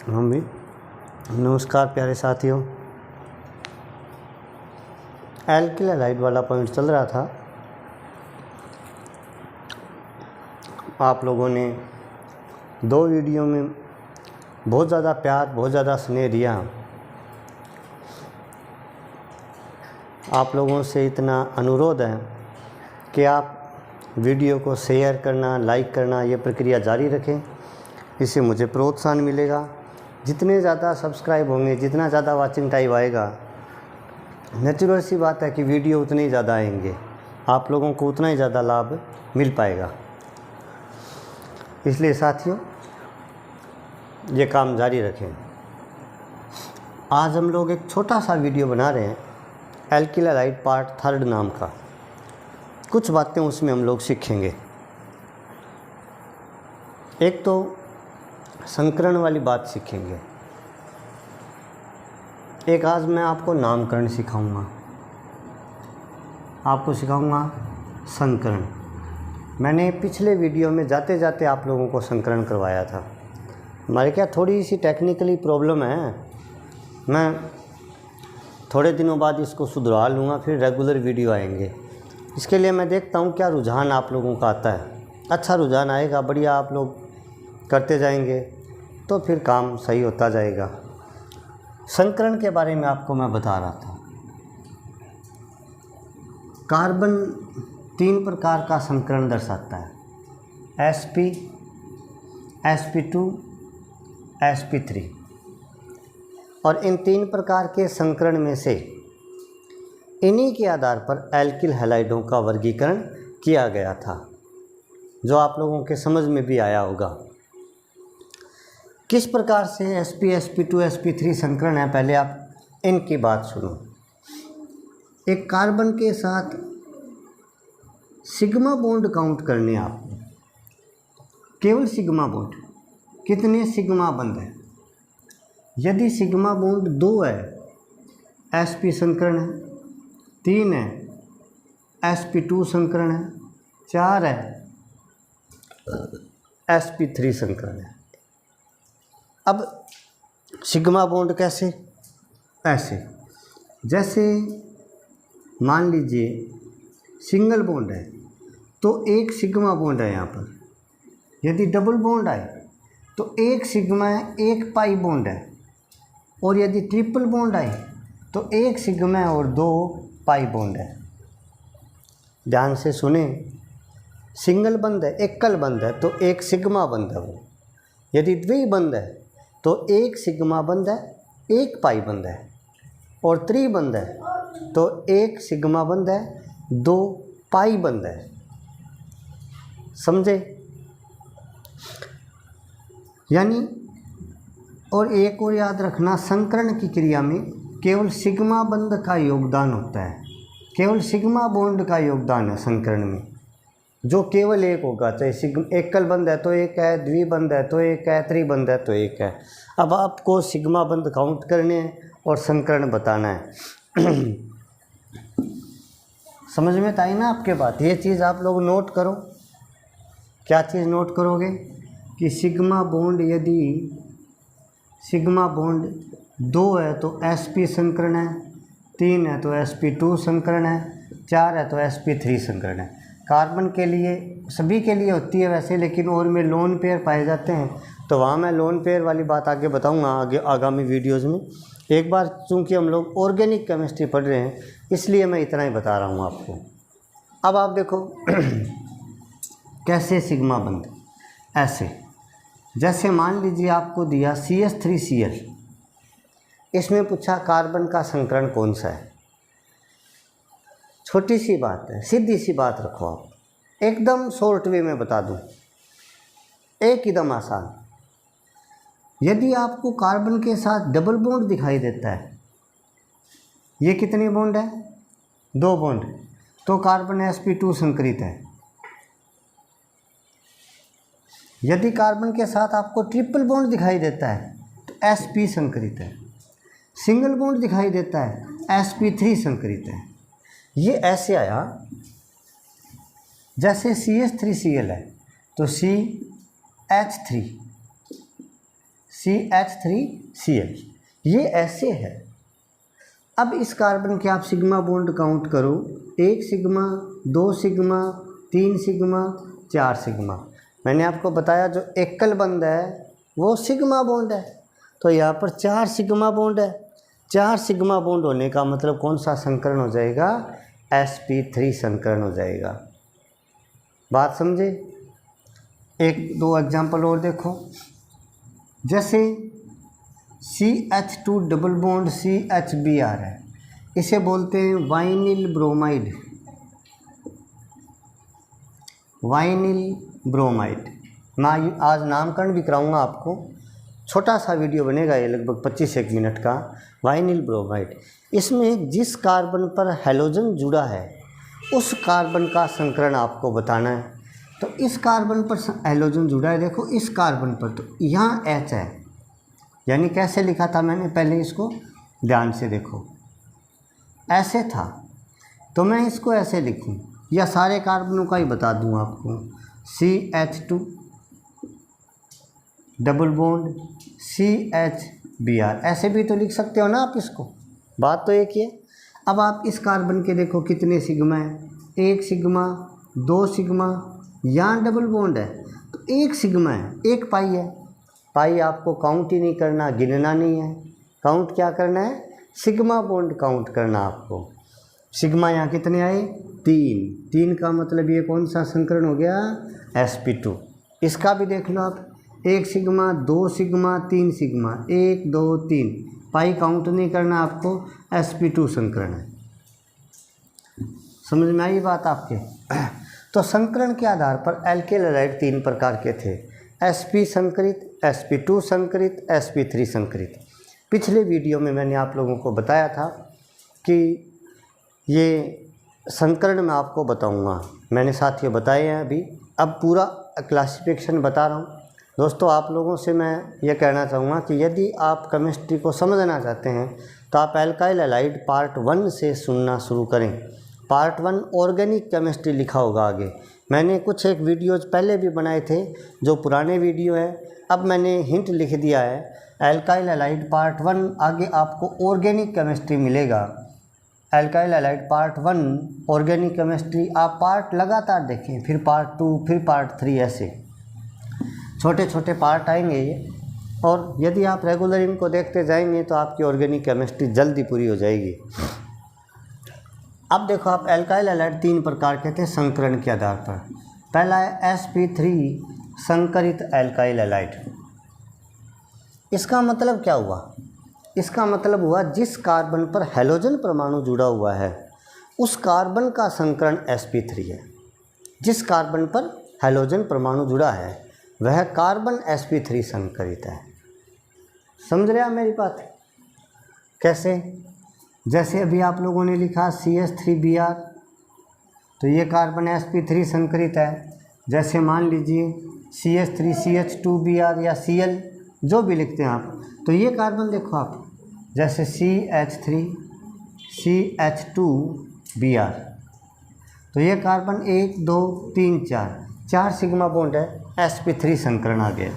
हम भी। नमस्कार प्यारे साथियों। एल्किल हैलाइड वाला पॉइंट चल रहा था। आप लोगों ने 2 वीडियो में बहुत ज़्यादा प्यार, बहुत ज़्यादा स्नेह दिया। आप लोगों से इतना अनुरोध है कि आप वीडियो को शेयर करना, लाइक करना, ये प्रक्रिया जारी रखें। इससे मुझे प्रोत्साहन मिलेगा। जितने ज़्यादा सब्सक्राइब होंगे, जितना ज़्यादा वाचिंग टाइम आएगा, नेचुरल सी बात है कि वीडियो उतने ही ज़्यादा आएंगे, आप लोगों को उतना ही ज़्यादा लाभ मिल पाएगा। इसलिए साथियों, ये काम जारी रखें। आज हम लोग एक छोटा सा वीडियो बना रहे हैं एल्किल हैलाइड पार्ट 3 नाम का। कुछ बातें उसमें हम लोग सीखेंगे। एक तो संकरण वाली बात सीखेंगे। एक आज मैं आपको नामकरण सिखाऊंगा, आपको सिखाऊंगा संकरण। मैंने पिछले वीडियो में जाते जाते आप लोगों को संकरण करवाया था। हमारे क्या थोड़ी सी टेक्निकली प्रॉब्लम है, मैं थोड़े दिनों बाद इसको सुधरा लूँगा, फिर रेगुलर वीडियो आएंगे। इसके लिए मैं देखता हूँ क्या रुझान आप लोगों का आता है। अच्छा रुझान आएगा, बढ़िया, आप लोग करते जाएंगे तो फिर काम सही होता जाएगा। संकरण के बारे में आपको मैं बता रहा था। कार्बन 3 प्रकार का संकरण दर्शाता है, sp, sp2, sp3। और इन 3 प्रकार के संकरण में से इन्हीं के आधार पर एल्किल हैलाइडों का वर्गीकरण किया गया था, जो आप लोगों के समझ में भी आया होगा। किस प्रकार से sp, sp2, sp3 संकरण है, पहले आप इनकी बात सुनो। एक कार्बन के साथ सिग्मा बॉन्ड काउंट करने आपको, केवल सिग्मा बॉन्ड, कितने सिग्मा बंद है। यदि सिग्मा बॉन्ड 2 है, sp संकरण है, 3 है, sp2 संकरण है, 4 है, sp3 संकरण है। अब सिग्मा बॉन्ड कैसे? ऐसे, जैसे मान लीजिए सिंगल बॉन्ड है तो एक सिग्मा बॉन्ड है यहाँ पर। यदि डबल बॉन्ड आए तो एक सिग्मा है, एक पाई बॉन्ड है। और यदि ट्रिपल बॉन्ड आए तो एक सिग्मा है और 2 पाई बॉन्ड है। ध्यान से सुने, सिंगल बंद है, एकल बंद है तो एक सिग्मा बंद है वो। यदि द्विबंध है तो एक सिग्मा बंद है, एक पाई बंद है। और त्रिबंध है तो एक सिग्मा बंद है, 2 पाई बंद है। समझे? यानी और एक और याद रखना, संकरण की क्रिया में केवल सिग्मा बंध का योगदान होता है, केवल सिग्मा बॉन्ड का योगदान है संकरण में, जो केवल एक होगा। चाहे एकल बंद है तो एक है, द्विबंध है तो एक है, त्रिबंध है तो एक है। अब आपको सिग्मा बंध काउंट करने हैं और संकरण बताना है। समझ में आई ना आपके बात? ये चीज़ आप लोग नोट करो। क्या चीज़ नोट करोगे? कि सिग्मा बॉन्ड, यदि सिग्मा बॉन्ड 2 है तो sp संकरण है, 3 है तो sp2 संकरण है, 4 है तो sp3 संकरण है। कार्बन के लिए, सभी के लिए होती है वैसे, लेकिन और में लोन पेयर पाए जाते हैं, तो वहाँ मैं लोन पेयर वाली बात आगे बताऊँगा आगामी वीडियोज़ में। एक बार चूँकि हम लोग ऑर्गेनिक केमिस्ट्री पढ़ रहे हैं, इसलिए मैं इतना ही बता रहा हूँ आपको। अब आप देखो कैसे सिग्मा बंध, ऐसे जैसे मान लीजिए आपको दिया CH3Cl, इसमें पूछा कार्बन का संकरण कौन सा है। छोटी सी बात है, सीधी सी बात रखो आप, एकदम शॉर्ट वे में बता दूं, एकदम आसान। यदि आपको कार्बन के साथ डबल बॉन्ड दिखाई देता है, ये कितने बॉन्ड है? 2 बॉन्ड, तो कार्बन sp2 संकरित है। यदि कार्बन के साथ आपको ट्रिपल बॉन्ड दिखाई देता है तो sp संकरित है। सिंगल बॉन्ड दिखाई देता है sp3 संकरित है। ये ऐसे आया, जैसे CH3Cl है तो CH3, CH3Cl, ये ऐसे है। अब इस कार्बन के आप सिग्मा बॉन्ड काउंट करो, 1 सिग्मा, 2 सिग्मा, 3 सिग्मा, 4 सिग्मा। मैंने आपको बताया जो एकल बंध है वो सिग्मा बॉन्ड है, तो यहाँ पर 4 सिग्मा बॉन्ड है। 4 सिग्मा बॉन्ड होने का मतलब कौन सा संकरण हो जाएगा? sp3 संकरण हो जाएगा। बात समझे? 1-2 एग्जाम्पल और देखो। जैसे CH2 डबल बॉन्ड CHBr है, इसे बोलते हैं वाइनिल ब्रोमाइड। वाइनिल ब्रोमाइड, मैं आज नामकरण भी कराऊंगा आपको, छोटा सा वीडियो बनेगा ये, लगभग 25-1 मिनट का। वाइनिल ब्रोमाइड, इसमें जिस कार्बन पर हैलोजन जुड़ा है उस कार्बन का संकरण आपको बताना है। तो इस कार्बन पर हैलोजन जुड़ा है, देखो इस कार्बन पर, तो यहाँ H है, यानी कैसे लिखा था मैंने, पहले इसको ध्यान से देखो, ऐसे था, तो मैं इसको ऐसे लिखूं या सारे कार्बनों का ही बता दूं आपको, CH2 डबल बॉन्ड CHBr, ऐसे भी तो लिख सकते हो ना आप इसको, बात तो एक ही है। अब आप इस कार्बन के देखो कितने सिग्मा है, 1 सिग्मा, 2 सिग्मा, यहाँ डबल बॉन्ड है तो 1 सिग्मा है, 1 पाई है। पाई आपको काउंट ही नहीं करना, गिनना नहीं है, काउंट क्या करना है? सिग्मा बॉन्ड काउंट करना आपको। सिग्मा यहाँ कितने आए? 3 का मतलब ये कौन सा संकरण हो गया? sp2। इसका भी देख लो आप, 1 सिग्मा, 2 सिग्मा, 3 सिग्मा, 1 2 3, पाई काउंट नहीं करना आपको, sp2 संकरण है। समझ में आई बात आपके? तो संकरण के आधार पर एल्केल हैलाइड 3 प्रकार के थे, sp संकरित, sp2 संकरित, sp3 संकरित। पिछले वीडियो में मैंने आप लोगों को बताया था कि ये संकरण मैं आपको बताऊंगा, मैंने साथियों बताए हैं अभी, अब पूरा क्लासिफिकेशन बता रहा हूँ। दोस्तों आप लोगों से मैं ये कहना चाहूँगा कि यदि आप केमिस्ट्री को समझना चाहते हैं तो आप एल्काइल हैलाइड पार्ट 1 से सुनना शुरू करें। पार्ट 1 ऑर्गेनिक केमिस्ट्री लिखा होगा आगे, मैंने कुछ एक वीडियोज़ पहले भी बनाए थे जो पुराने वीडियो है, अब मैंने हिंट लिख दिया है एल्काइल हैलाइड पार्ट 1, आगे आपको ऑर्गेनिक केमिस्ट्री मिलेगा। Alkyl halide part 1 organic chemistry, आप पार्ट लगातार देखें, फिर पार्ट 2, फिर पार्ट 3, ऐसे छोटे छोटे पार्ट आएंगे ये, और यदि आप रेगुलर इनको देखते जाएंगे तो आपकी ऑर्गेनिक केमिस्ट्री जल्दी पूरी हो जाएगी। अब देखो आप, एल्काइल हैलाइड 3 प्रकार के थे संकरण के आधार पर। पहला है sp3 संकरित एल्काइल हैलाइड। इसका मतलब क्या हुआ? इसका मतलब हुआ जिस कार्बन पर हैलोजन परमाणु जुड़ा हुआ है उस कार्बन का संकरण sp3 है। जिस कार्बन पर हैलोजन परमाणु जुड़ा है वह कार्बन sp3 संकरित है। समझ रहे आप मेरी बात? कैसे? जैसे अभी आप लोगों ने लिखा CH3Br, तो ये कार्बन sp3 संकरित है। जैसे मान लीजिए CH3CH2Br या Cl, जो भी लिखते हैं आप, तो ये कार्बन देखो आप, जैसे CH3CH2Br, तो ये कार्बन 1 2 3 4 सिग्मा बॉन्ड है, sp3 संकरण आ गया।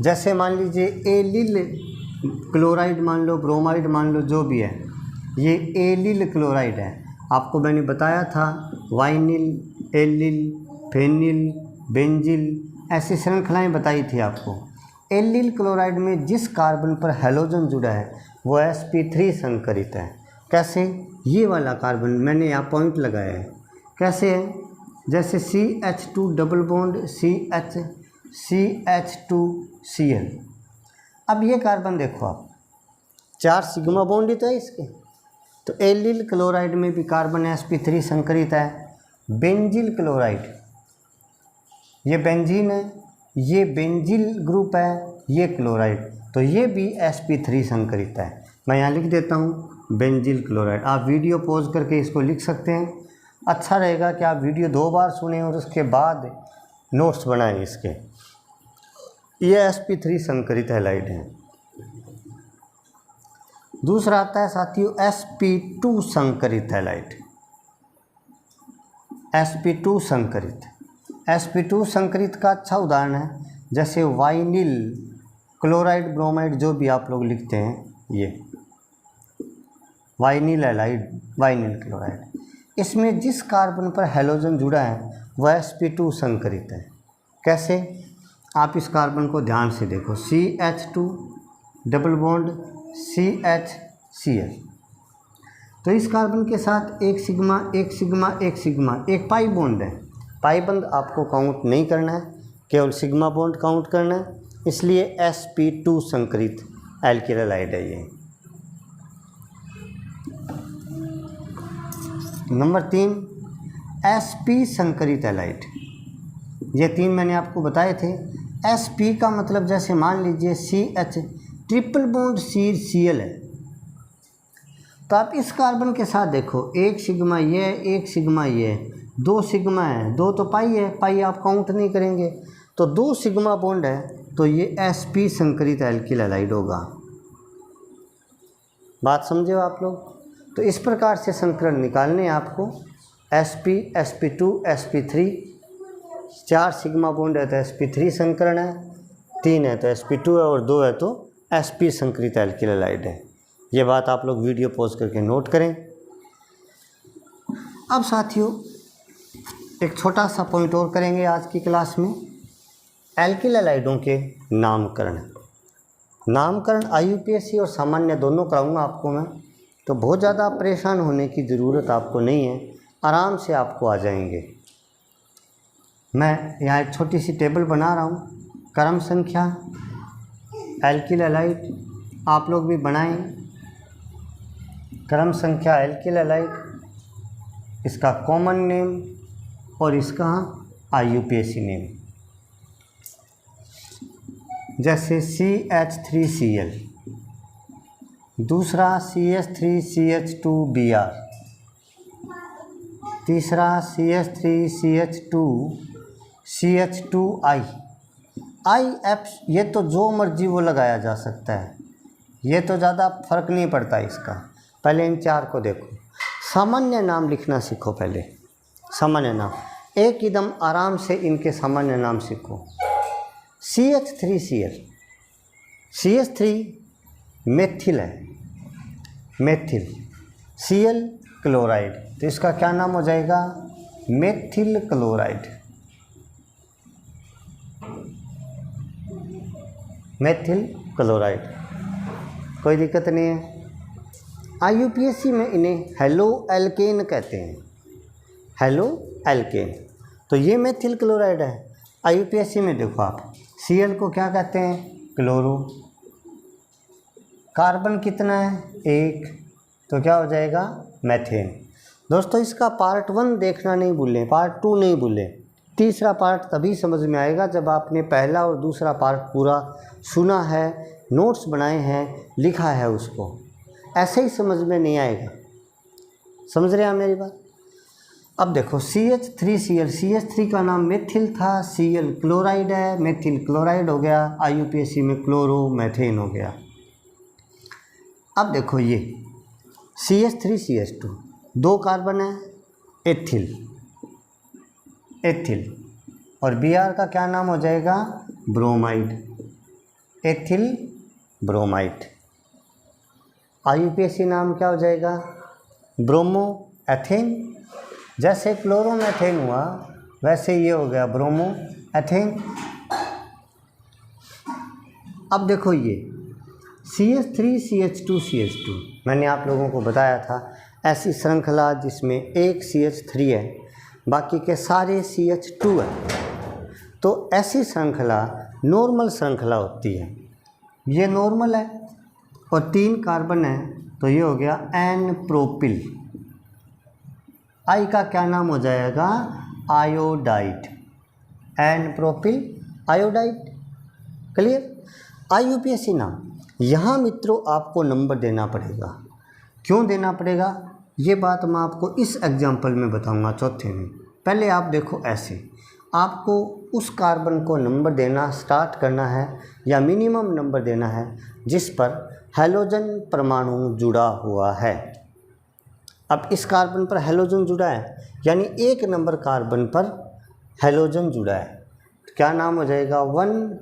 जैसे मान लीजिए एलिल क्लोराइड मान लो, ब्रोमाइड मान लो, जो भी है, ये एलिल क्लोराइड है। आपको मैंने बताया था वाइनिल, एलिल, फेनिल, बेंजिल, ऐसी श्रृंखलाएं बताई थी आपको। एलिल क्लोराइड में जिस कार्बन पर हैलोजन जुड़ा है वो sp3 संकरित है। कैसे? ये वाला कार्बन मैंने यहाँ पॉइंट लगाया है, कैसे है? जैसे CH2 डबल बॉन्ड CH2Cl। अब ये कार्बन देखो आप, 4 सिग्मा बॉन्ड ही तो है इसके, तो एलिल क्लोराइड में भी कार्बन sp3 संकरित है। बेंजिल क्लोराइड, ये बेंजीन है, ये बेंजिल ग्रुप है, ये क्लोराइड, तो ये भी sp3 संकरित है। मैं यहाँ लिख देता हूँ बेंजिल क्लोराइड। आप वीडियो पॉज करके इसको लिख सकते हैं। अच्छा रहेगा कि आप वीडियो 2 बार सुनें और उसके बाद नोट्स बनाएं इसके। ये sp3 संकरित हैलाइड है। दूसरा आता है साथियों sp2 संकरित हैलाइड। sp2 संकरित, sp2 संकरित का अच्छा उदाहरण है जैसे वाइनिल क्लोराइड ब्रोमाइड जो भी आप लोग लिखते हैं, ये वाइनिल एलाइड, वाइनिल क्लोराइड, इसमें जिस कार्बन पर हैलोजन जुड़ा है वह sp2 संकरित है। कैसे? आप इस कार्बन को ध्यान से देखो, CH2 डबल बॉन्ड CHCl, तो इस कार्बन के साथ एक सिग्मा एक सिग्मा एक सिग्मा, एक पाई बॉन्ड है। पाई बंद आपको काउंट नहीं करना है, केवल सिग्मा बॉन्ड काउंट करना है, इसलिए sp2 संकरित एल्किल हैलाइड है ये। नंबर 3 sp संकरित हैलाइड, ये 3 मैंने आपको बताए थे। sp का मतलब जैसे मान लीजिए CH ट्रिपल बॉन्ड CCl है, तो आप इस कार्बन के साथ देखो, एक सिग्मा ये, एक सिग्मा ये, 2 सिग्मा है, 2 तो पाई है, पाई आप काउंट नहीं करेंगे, तो 2 सिग्मा बॉन्ड है, तो ये sp संकरित एल्किल हैलाइड होगा। बात समझे हो आप लोग? तो इस प्रकार से संकरण निकालने हैं आपको, sp sp2 sp3, 4 sigma bond है तो sp3 संकरण है, 3 है तो sp2 है, और 2 है तो sp संकरित एल्किल हैलाइड है। ये बात आप लोग वीडियो पॉज करके नोट करें। अब साथियों एक छोटा सा पॉइंट और करेंगे आज की क्लास में, एल्किल हैलाइडों के नामकरण। नामकरण IUPAC और सामान्य दोनों कराऊंगा आपको मैं, तो बहुत ज़्यादा परेशान होने की ज़रूरत आपको नहीं है, आराम से आपको आ जाएंगे। मैं यहाँ एक छोटी सी टेबल बना रहा हूँ, क्रम संख्या एल्किल हैलाइड, आप लोग भी बनाएं, क्रम संख्या एल्किल हैलाइड, इसका कॉमन नेम और इसका IUPAC नेम। जैसे CH3Cl, दूसरा CH3CH2Br, तीसरा CH3CH2CH2I। IF ये तो जो मर्जी वो लगाया जा सकता है, ये तो ज़्यादा फर्क नहीं पड़ता इसका। पहले इन 4 को देखो, सामान्य नाम लिखना सीखो। पहले सामान्य नाम, एक एकदम आराम से इनके सामान्य नाम सीखो। CH3Cl, CH3 मेथिल है, मेथिल, Cl क्लोराइड, तो इसका क्या नाम हो जाएगा? मेथिल क्लोराइड, मेथिल क्लोराइड, कोई दिक्कत नहीं है। IUPAC में इन्हें हेलो एल्केन कहते हैं, हेलो एल्केन, तो ये मेथिल क्लोराइड है। IUPAC में देखो आप, Cl को क्या कहते हैं? क्लोरो, कार्बन कितना है? 1, तो क्या हो जाएगा? मैथेन। दोस्तों इसका पार्ट 1 देखना नहीं भूलें, पार्ट 2 नहीं भूलें। तीसरा पार्ट तभी समझ में आएगा जब आपने पहला और दूसरा पार्ट पूरा सुना है, नोट्स बनाए हैं, लिखा है उसको, ऐसे ही समझ में नहीं आएगा। समझ रहे हैं आप मेरी बात? अब देखो CH3Cl, CH3 का नाम मेथिल था, Cl क्लोराइड है, मेथिल क्लोराइड हो गया, IUPAC में क्लोरो मैथेन हो गया। अब देखो ये CH3CH2, 2 कार्बन है, एथिल, एथिल, और Br का क्या नाम हो जाएगा? Bromide, ethyl bromide. IUPAC नाम क्या हो जाएगा? Bromo ethane. जैसे क्लोरोमेथेन हुआ वैसे ये हो गया ब्रोमो एथेन। अब देखो ये CH3CH2CH2, मैंने आप लोगों को बताया था ऐसी श्रृंखला जिसमें एक CH3 है, बाकी के सारे CH2 है, तो ऐसी श्रृंखला नॉर्मल श्रृंखला होती है। ये नॉर्मल है और 3 कार्बन है, तो ये हो गया एन प्रोपिल। आई का क्या नाम हो जाएगा? Iodide, n propyl iodide. Clear? IUPAC नाम। यहाँ मित्रों आपको नंबर देना पड़ेगा। क्यों देना पड़ेगा ये बात मैं आपको इस एग्जाम्पल में बताऊंगा, चौथे में। पहले आप देखो, ऐसे आपको उस कार्बन को नंबर देना स्टार्ट करना है या मिनिमम नंबर देना है जिस पर हैलोजन परमाणु जुड़ा हुआ है। अब इस कार्बन पर हैलोजन जुड़ा है, यानी 1 नंबर कार्बन पर हैलोजन जुड़ा है, तो क्या नाम हो जाएगा? 1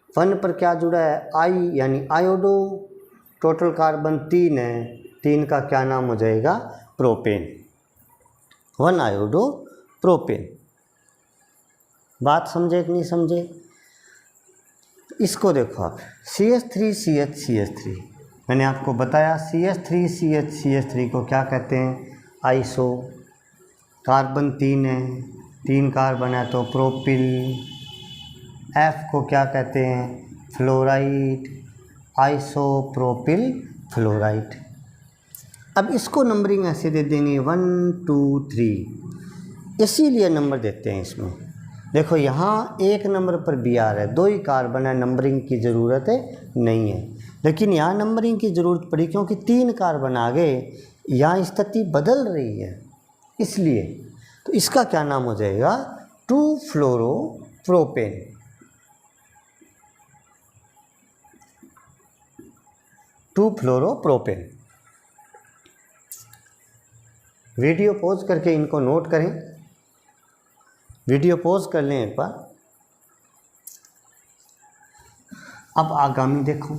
1 पर क्या जुड़ा है, आई यानी आयोडो, टोटल कार्बन 3 है, 3 का क्या नाम हो जाएगा, प्रोपेन, 1 आयोडो प्रोपेन। बात समझे कि नहीं समझे? इसको देखो आप, CH3CH मैंने आपको बताया CH3CH को क्या कहते हैं, आइसो, कार्बन 3 है, 3 कार्बन है तो प्रोपिल, F को क्या कहते हैं, फ्लोराइड, आइसोप्रोपिल फ्लोराइड। अब इसको नंबरिंग ऐसे दे देंगे 1 2 3, इसीलिए नंबर देते हैं इसमें। देखो यहाँ 1 नंबर पर Br है, 2 ही कार्बन है, नंबरिंग की ज़रूरत नहीं है, लेकिन यहाँ नंबरिंग की ज़रूरत पड़ी क्योंकि 3 कार्बन आ गए, यहाँ स्थिति बदल रही है इसलिए। तो इसका क्या नाम हो जाएगा, 2 फ्लोरोप्रोपेन। वीडियो पॉज करके इनको नोट करें, वीडियो पॉज कर लें एक बार। अब आगामी देखो,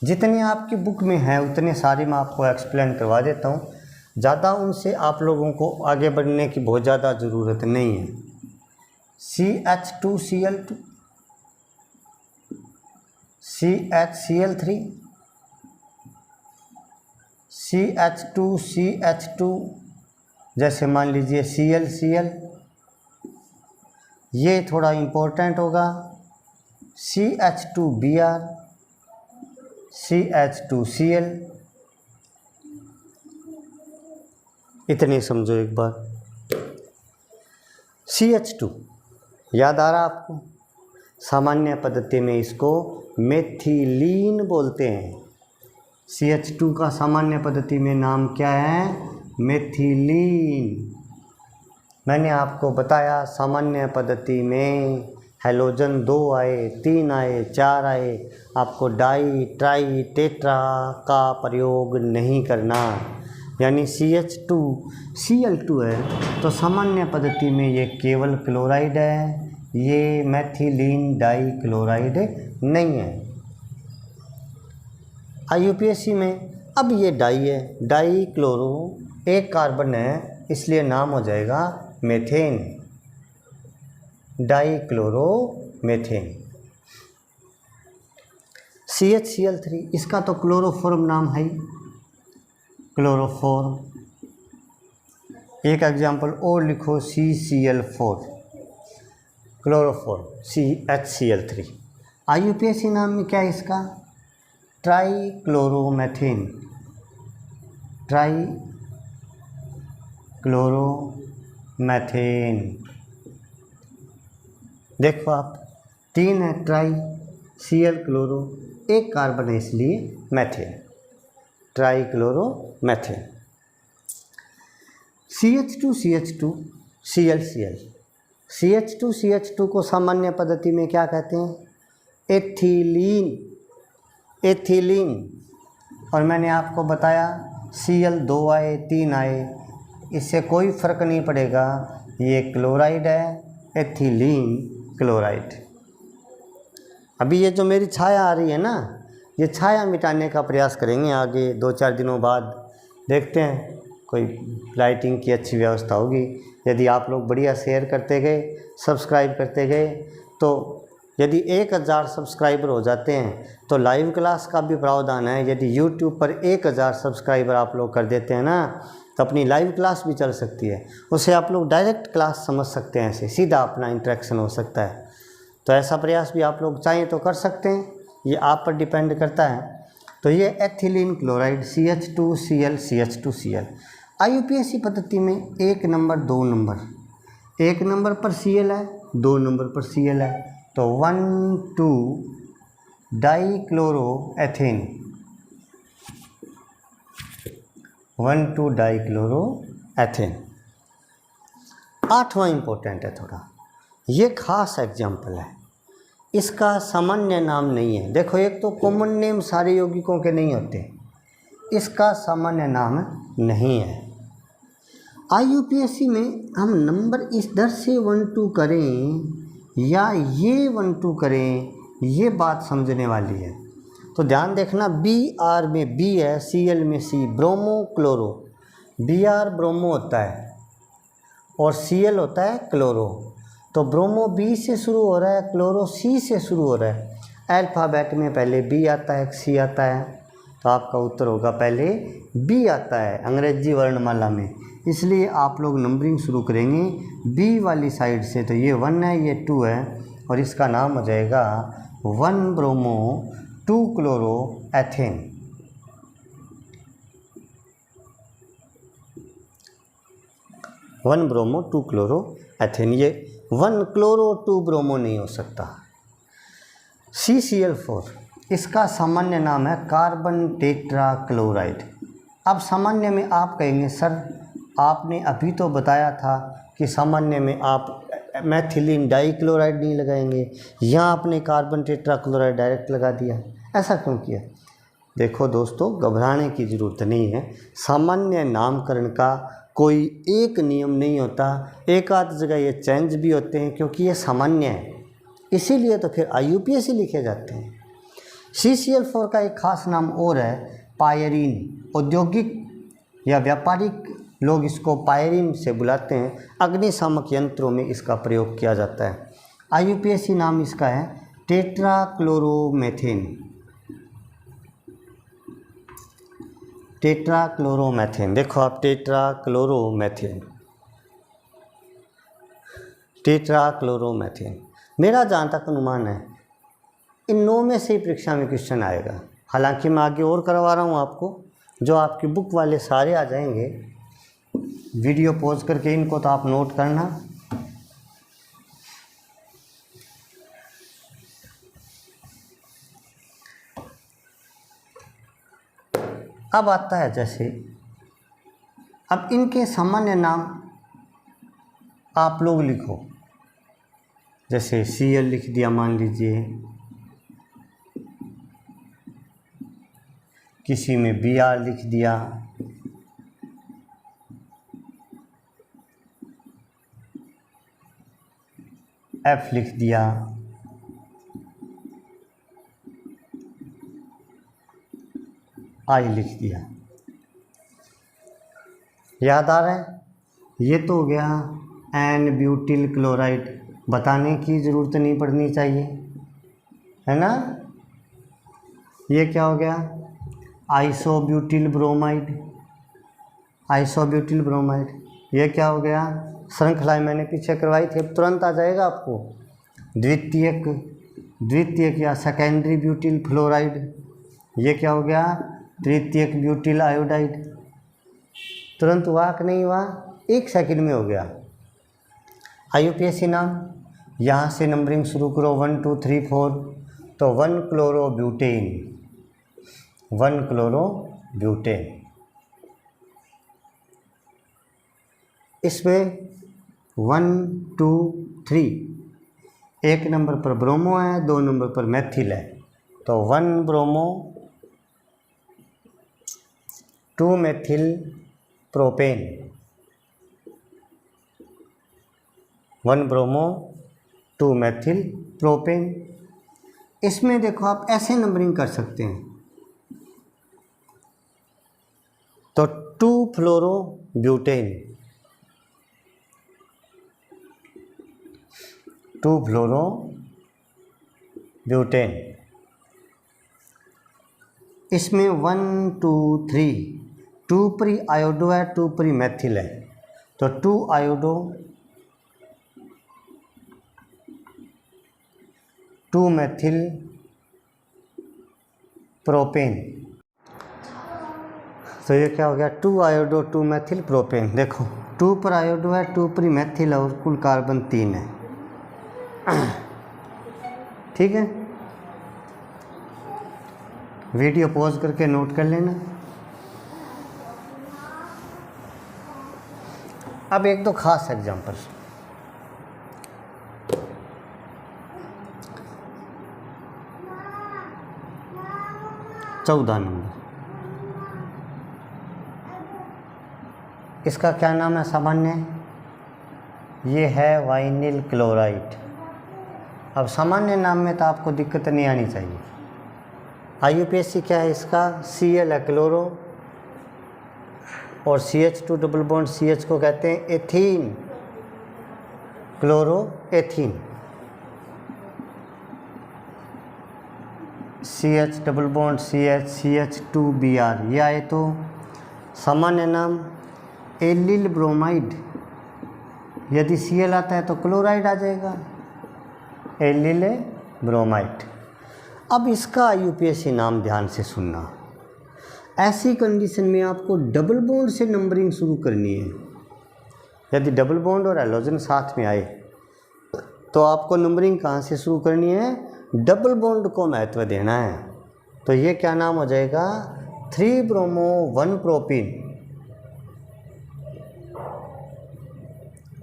जितने आपकी बुक में है उतने सारे मैं आपको एक्सप्लेन करवा देता हूँ, ज़्यादा उनसे आप लोगों को आगे बढ़ने की बहुत ज़्यादा ज़रूरत नहीं है। CH2Cl2, CHCl3, CH2CH2, जैसे मान लीजिए ClCl, ये थोड़ा इम्पोर्टेंट होगा, CH2Br, CH2Cl, इतने समझो एक बार। CH2 याद आ रहा आपको, सामान्य पद्धति में इसको मेथिलीन बोलते हैं। CH2 का सामान्य पद्धति में नाम क्या है, मेथिलीन। मैंने आपको बताया सामान्य पद्धति में हैलोजन 2 आए, 3 आए, 4 आए, आपको डाई ट्राई टेट्रा का प्रयोग नहीं करना। यानी CH2Cl2 है तो सामान्य पद्धति में ये केवल क्लोराइड है, ये मेथिलीन डाई क्लोराइड नहीं है। IUPAC में अब ये डाई है, डाई क्लोरो, 1 कार्बन है इसलिए नाम हो जाएगा methane, die chloro methane. CHCl3, इसका तो क्लोरोफॉर्म नाम है, क्लोरोफॉर्म। एक एग्जाम्पल और लिखो, CCl4, क्लोरोफॉर्म, CHCl3। IUPAC नाम में क्या है इसका, ट्राई क्लोरोमेथेन, ट्राई क्लोरोमेथेन। देखो आप, 3 है ट्राई, Cl क्लोरो, 1 कार्बन है इसलिए methane, try chloromethane. CH2CH2 ClCl, CH2CH2 को सामान्य पद्धति में क्या कहते हैं, एथिलीन, एथिलीन। और मैंने आपको बताया Cl 2 आए 3 आए, इससे कोई फ़र्क नहीं पड़ेगा, ये क्लोराइड है, एथिलीन क्लोराइड। अभी ये जो मेरी छाया आ रही है ना, ये छाया मिटाने का प्रयास करेंगे आगे 2-4 दिनों बाद, देखते हैं कोई लाइटिंग की अच्छी व्यवस्था होगी। यदि आप लोग बढ़िया शेयर करते गए, सब्सक्राइब करते गए, तो यदि 1000 सब्सक्राइबर हो जाते हैं तो लाइव क्लास का भी प्रावधान है। यदि YouTube पर 1000 सब्सक्राइबर आप लोग कर देते हैं ना, तो अपनी लाइव क्लास भी चल सकती है, उससे आप लोग डायरेक्ट क्लास समझ सकते हैं, ऐसे सीधा अपना इंटरेक्शन हो सकता है। तो ऐसा प्रयास भी आप लोग चाहें तो कर सकते हैं, ये आप पर डिपेंड करता है। तो ये ethylene chloride CH2Cl CH2Cl। IUPAC पद्धति में 1 नंबर 2 नंबर, 1 नंबर पर Cl है, 2 नंबर पर Cl है, तो 1,2 डाईक्लोरोएथेन, 1,2 डाईक्लोरोएथेन। 8वां इम्पोर्टेंट है थोड़ा, ये खास एग्जाम्पल है, इसका सामान्य नाम नहीं है। देखो, एक तो कॉमन नेम सारे यौगिकों के नहीं होते, इसका सामान्य नाम नहीं है। IUPAC में हम नंबर इस दर से 1-2 करें या ये 1 2 करें, ये बात समझने वाली है। तो ध्यान देखना, Br में B है, Cl में C, bromo chloro. Br bromo होता है और Cl होता है क्लोरो। तो ब्रोमो B से शुरू हो रहा है, क्लोरो C से शुरू हो रहा है। अल्फ़ाबेट में पहले B आता है, C आता है, तो आपका उत्तर होगा पहले B आता है अंग्रेजी वर्णमाला में। इसलिए आप लोग नंबरिंग शुरू करेंगे B वाली साइड से। तो ये 1 है, ये 2 है, और इसका नाम हो जाएगा 1 bromo 2 chloro ethane. 1 bromo 2 chloro ethane. ये 1 क्लोरो 2 ब्रोमो नहीं हो सकता। CCl4 इसका सामान्य नाम है कार्बन टेट्रा क्लोराइड। अब सामान्य में आप कहेंगे सर आपने अभी तो बताया था कि सामान्य में आप मैथिलीन डाइक्लोराइड नहीं लगाएंगे, यहाँ आपने कार्बन टेट्रा क्लोराइड डायरेक्ट लगा दिया, ऐसा क्यों किया? देखो दोस्तों, घबराने की ज़रूरत नहीं है। सामान्य नामकरण का कोई एक नियम नहीं होता, एक आध जगह ये चेंज भी होते हैं क्योंकि ये सामान्य है, इसीलिए तो फिर IUPAC लिखे जाते हैं। CCl4 का एक खास नाम और है पायरीन। औद्योगिक या व्यापारिक लोग इसको पायरीन से बुलाते हैं। अग्निशामक यंत्रों में इसका प्रयोग किया जाता है। IUPAC नाम इसका है टेट्राक्लोरोमेथेन। टेट्राक्लोरोमेथेन, देखो आप टेट्राक्लोरोमेथेन, टेट्राक्लोरोमेथेन। मेरा जहाँ तक अनुमान है इन 9 में से ही परीक्षा में क्वेश्चन आएगा। हालांकि मैं आगे और करवा रहा हूँ आपको, जो आपकी बुक वाले सारे आ जाएंगे। वीडियो पॉज करके इनको तो आप नोट करना। अब आता है जैसे, अब इनके सामान्य नाम आप लोग लिखो। जैसे Cl लिख दिया मान लीजिए, किसी में Br लिख दिया, F लिख दिया, I लिख दिया। याद आ रहा है? ये तो हो गया N ब्यूटिल क्लोराइड, बताने की ज़रूरत नहीं पड़नी चाहिए, है ना। ये क्या हो गया? Isobutyl bromide, isobutyl bromide. ये क्या हो गया? श्रृंखलाएँ मैंने पीछे करवाई थी, अब तुरंत आ जाएगा आपको। द्वितीयक या सेकेंडरी ब्यूटिल फ्लोराइड। ये क्या हो गया? तृतीयक ब्यूटिल आयोडाइड। तुरंत हुआ कि नहीं हुआ? 1 सेकंड में हो गया। IUPAC नाम, यहाँ से नंबरिंग शुरू करो 1 2 3 4। तो 1 क्लोरोब्यूटेन, 1 क्लोरोब्यूटेन। इसमें 1 2 3, 1 नंबर पर ब्रोमो है, 2 नंबर पर मैथिल है। तो 1 bromo 2 Maithil propane, 1 bromo 2 Maithil propane. इसमें देखो आप ऐसे नंबरिंग कर सकते हैं। तो 2 फ्लोरोब्यूटेन, 2 फ्लोरोब्यूटेन। इसमें 1 2 3, 2 प्री आयोडो है, 2 प्री मैथिल है। तो 2 आयोडो 2 मैथिल प्रोपेन। तो ये क्या हो गया? 2 आयोडो 2 मैथिल प्रोपेन। देखो 2 पर आयोडो है, 2 पर मैथिल है, और कुल कार्बन 3 है। ठीक है, वीडियो पॉज करके नोट कर लेना। अब एक दो खास एग्जांपल। चौदह नंबर, इसका क्या नाम है सामान्य? ये है वाइनिल क्लोराइड। अब सामान्य नाम में तो आपको दिक्कत नहीं आनी चाहिए। IUPAC क्या है इसका, Cl है क्लोरो और CH2 डबल बॉन्ड CH को कहते हैं ethene, chloro ethene. CH double bond CH CH2Br, ये आए तो सामान्य नाम। एलिल ब्रोमाइड, यदि Cl आता है तो क्लोराइड आ जाएगा, एलिल ब्रोमाइड। अब इसका IUPAC नाम ध्यान से सुनना। ऐसी कंडीशन में आपको डबल बॉन्ड से नंबरिंग शुरू करनी है। यदि डबल बॉन्ड और हैलोजन साथ में आए तो आपको नंबरिंग कहाँ से शुरू करनी है, डबल बॉन्ड को महत्व देना है। तो ये क्या नाम हो जाएगा, 3 bromo 1 propene,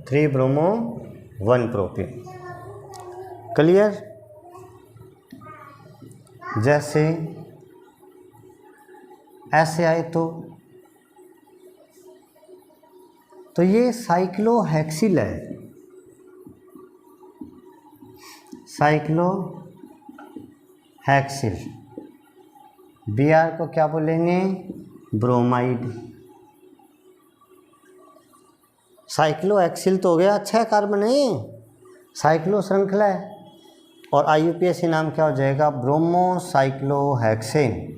3 bromo 1 propene. Clear. जैसे ऐसे आए तो ये साइक्लोहेक्सिल है, साइक्लोहेक्सिल। Br को क्या बोलेंगे, ब्रोमाइड। साइक्लोहेक्सिल तो हो गया, 6 कार्बन है, साइक्लो श्रृंखला है। और IUPAC नाम क्या हो जाएगा, ब्रोमोसाइक्लोहेक्सेन।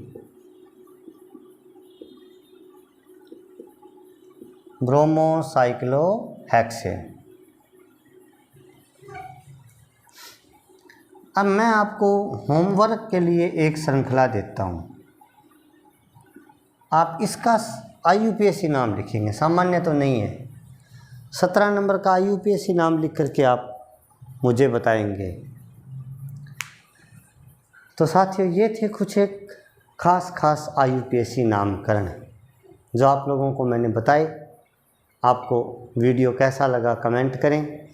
ब्रोमोसाइक्लोहेक्सेन। अब मैं आपको होमवर्क के लिए एक श्रृंखला देता हूँ, आप इसका IUPAC नाम लिखेंगे, सामान्य तो नहीं है। 17 नंबर का IUPAC नाम लिख करके आप मुझे बताएंगे। तो साथियों, ये थे कुछ एक खास IUPAC नामकरण जो आप लोगों को मैंने बताए। आपको वीडियो कैसा लगा कमेंट करें।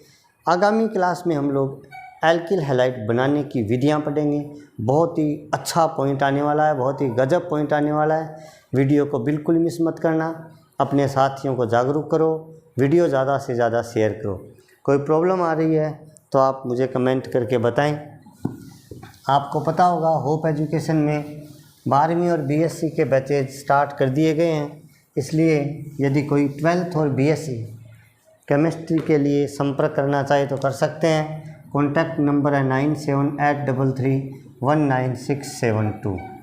आगामी क्लास में हम लोग एल्किल हैलाइड बनाने की विधियां पढ़ेंगे। बहुत ही अच्छा पॉइंट आने वाला है, बहुत ही गजब पॉइंट आने वाला है। वीडियो को बिल्कुल मिस मत करना, अपने साथियों को जागरूक करो, वीडियो ज़्यादा से ज़्यादा शेयर करो। कोई प्रॉब्लम आ रही है तो आप मुझे कमेंट करके बताएं। आपको पता होगा होप एजुकेशन में 12वीं और BSc के बैचेज स्टार्ट कर दिए गए हैं, इसलिए यदि कोई 12th और BSc केमिस्ट्री के लिए संपर्क करना चाहे तो कर सकते हैं। कॉन्टैक्ट नंबर है 9783319672।